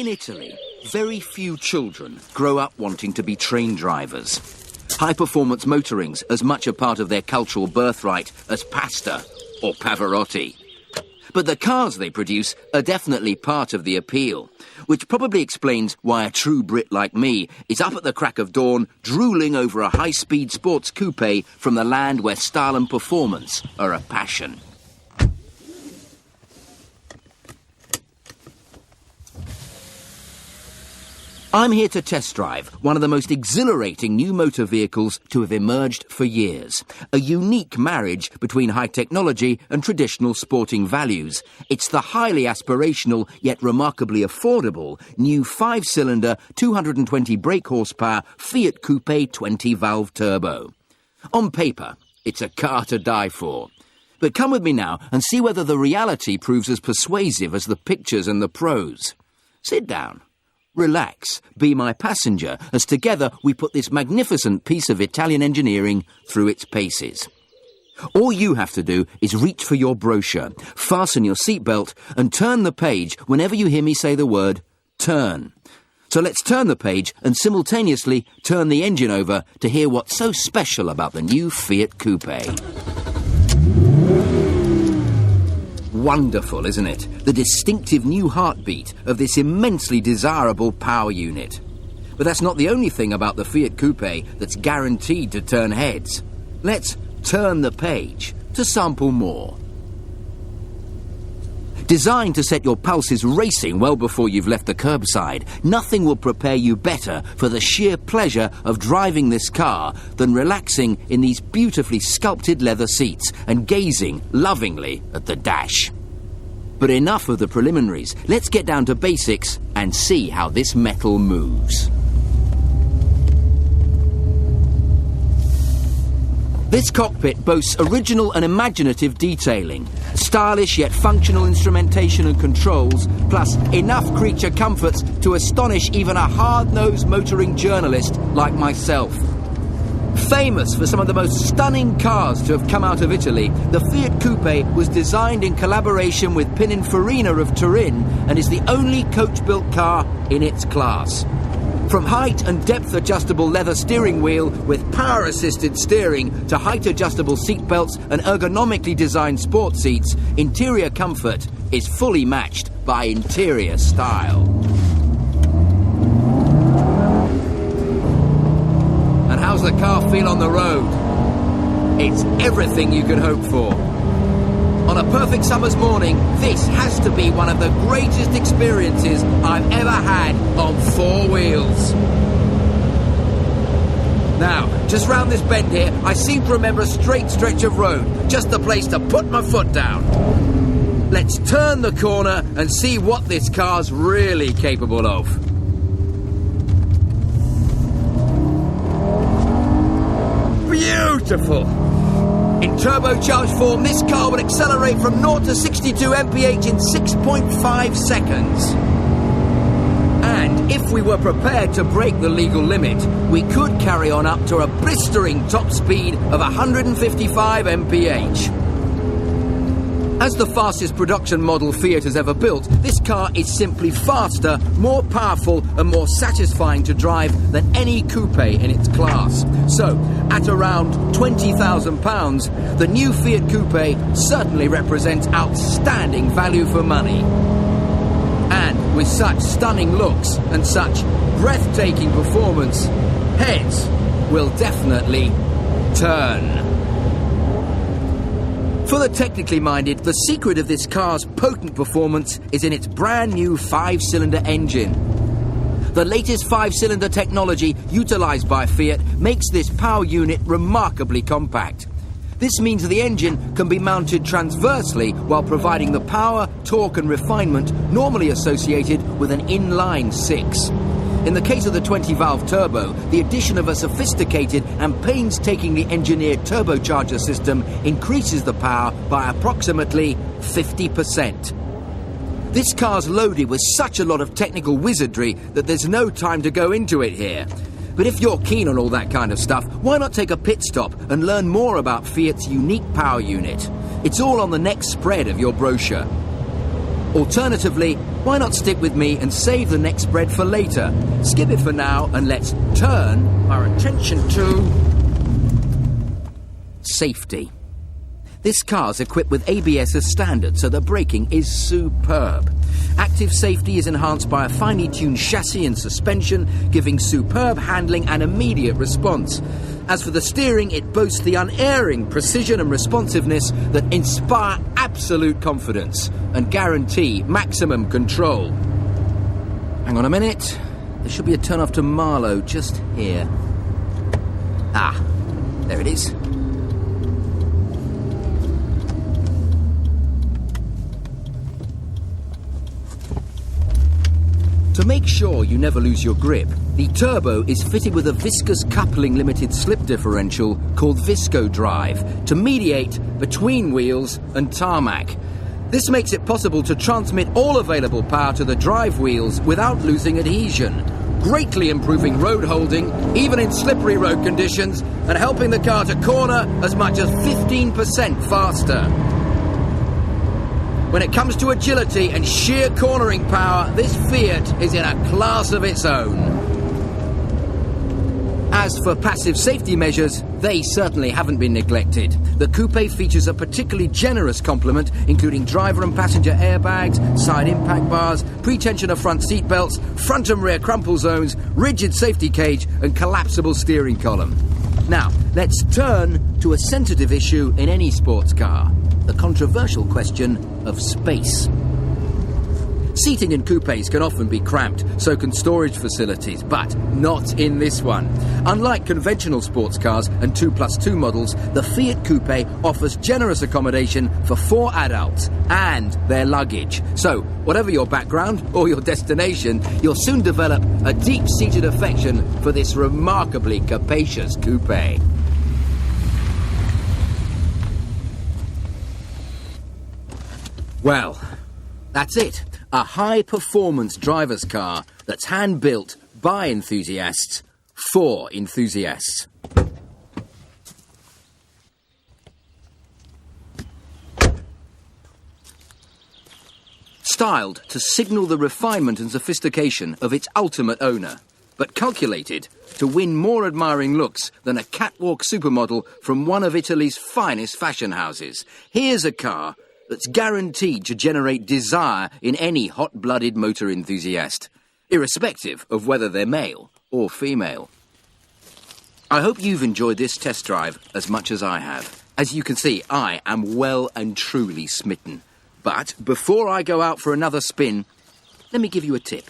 In Italy, very few children grow up wanting to be train drivers. High-performance motoring's as much a part of their cultural birthright as pasta or Pavarotti. But the cars they produce are definitely part of the appeal, which probably explains why a true Brit like me is up at the crack of dawn drooling over a high-speed sports coupe from the land where style and performance are a passion. I'm here to test drive one of the most exhilarating new motor vehicles to have emerged for years. A unique marriage between high technology and traditional sporting values. It's the highly aspirational yet remarkably affordable new 5-cylinder 220 brake horsepower Fiat Coupé 20-valve turbo. On paper, it's a car to die for. But come with me now and see whether the reality proves as persuasive as the pictures and the pros. Sit down. Relax, be my passenger, as together we put this magnificent piece of Italian engineering through its paces. All you have to do is reach for your brochure, fasten your seatbelt, and turn the page whenever you hear me say the word turn. So let's turn the page and simultaneously turn the engine over to hear what's so special about the new Fiat Coupé. Wonderful, isn't it? The distinctive new heartbeat of this immensely desirable power unit. But that's not the only thing about the Fiat Coupé that's guaranteed to turn heads. Let's turn the page to sample more. Designed to set your pulses racing well before you've left the curbside, nothing will prepare you better for the sheer pleasure of driving this car than relaxing in these beautifully sculpted leather seats and gazing lovingly at the dash. But enough of the preliminaries. Let's get down to basics and see how this metal moves. This cockpit boasts original and imaginative detailing, stylish yet functional instrumentation and controls, plus enough creature comforts to astonish even a hard-nosed motoring journalist like myself. Famous for some of the most stunning cars to have come out of Italy, the Fiat Coupé was designed in collaboration with Pininfarina of Turin and is the only coach-built car in its class. From height and depth adjustable leather steering wheel with power assisted steering to height adjustable seat belts and ergonomically designed sport seats, interior comfort is fully matched by interior style. And how's the car feel on the road? It's everything you could hope for. On a perfect summer's morning, this has to be one of the greatest experiences I've ever had on four wheels. Now, just round this bend here, I seem to remember a straight stretch of road, just the place to put my foot down. Let's turn the corner and see what this car's really capable of. Beautiful! In turbocharged form, this car will accelerate from 0 to 62 mph in 6.5 seconds. And if we were prepared to break the legal limit, we could carry on up to a blistering top speed of 155 mph. As the fastest production model Fiat has ever built, this car is simply faster, more powerful and more satisfying to drive than any coupe in its class. So, at around £20,000, the new Fiat Coupé certainly represents outstanding value for money. And with such stunning looks and such breathtaking performance, heads will definitely turn. For the technically minded, the secret of this car's potent performance is in its brand new 5-cylinder engine. The latest 5-cylinder technology utilised by Fiat makes this power unit remarkably compact. This means the engine can be mounted transversely while providing the power, torque and refinement normally associated with an inline 6. In the case of the 20-valve turbo, the addition of a sophisticated and painstakingly engineered turbocharger system increases the power by approximately 50%. This car's loaded with such a lot of technical wizardry that there's no time to go into it here. But if you're keen on all that kind of stuff, why not take a pit stop and learn more about Fiat's unique power unit? It's all on the next spread of your brochure. Alternatively, why not stick with me and save the next spread for later? Skip it for now and let's turn our attention to safety. This car's equipped with ABS as standard, so the braking is superb. Active safety is enhanced by a finely tuned chassis and suspension, giving superb handling and immediate response. As for the steering, it boasts the unerring precision and responsiveness that inspire absolute confidence and guarantee maximum control. Hang on a minute. There should be a turn off to Marlow just here. Ah, there it is. To make sure you never lose your grip, the turbo is fitted with a viscous coupling limited slip differential called Visco Drive to mediate between wheels and tarmac. This makes it possible to transmit all available power to the drive wheels without losing adhesion, greatly improving road holding, even in slippery road conditions, and helping the car to corner as much as 15% faster. When it comes to agility and sheer cornering power, this Fiat is in a class of its own. As for passive safety measures, they certainly haven't been neglected. The coupe features a particularly generous complement, including driver and passenger airbags, side impact bars, pre-tensioner front seat belts, front and rear crumple zones, rigid safety cage, and collapsible steering column. Now, let's turn to a sensitive issue in any sports car: the controversial question of space. Seating in coupes can often be cramped, so can storage facilities, but not in this one. Unlike conventional sports cars and 2+2 models, the Fiat Coupe offers generous accommodation for 4 adults and their luggage. So, whatever your background or your destination, you'll soon develop a deep-seated affection for this remarkably capacious coupe. Well, that's it. A high-performance driver's car that's hand-built by enthusiasts for enthusiasts. Styled to signal the refinement and sophistication of its ultimate owner, but calculated to win more admiring looks than a catwalk supermodel from one of Italy's finest fashion houses. Here's a car that's guaranteed to generate desire in any hot-blooded motor enthusiast, irrespective of whether they're male or female. I hope you've enjoyed this test drive as much as I have. As you can see, I am well and truly smitten. But before I go out for another spin, let me give you a tip.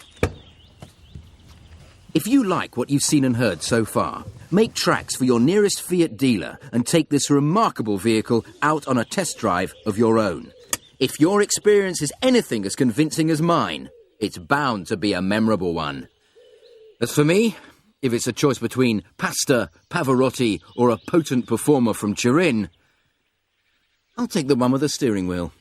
If you like what you've seen and heard so far, make tracks for your nearest Fiat dealer and take this remarkable vehicle out on a test drive of your own. If your experience is anything as convincing as mine, it's bound to be a memorable one. As for me, if it's a choice between pasta, Pavarotti, or a potent performer from Turin, I'll take the one with the steering wheel.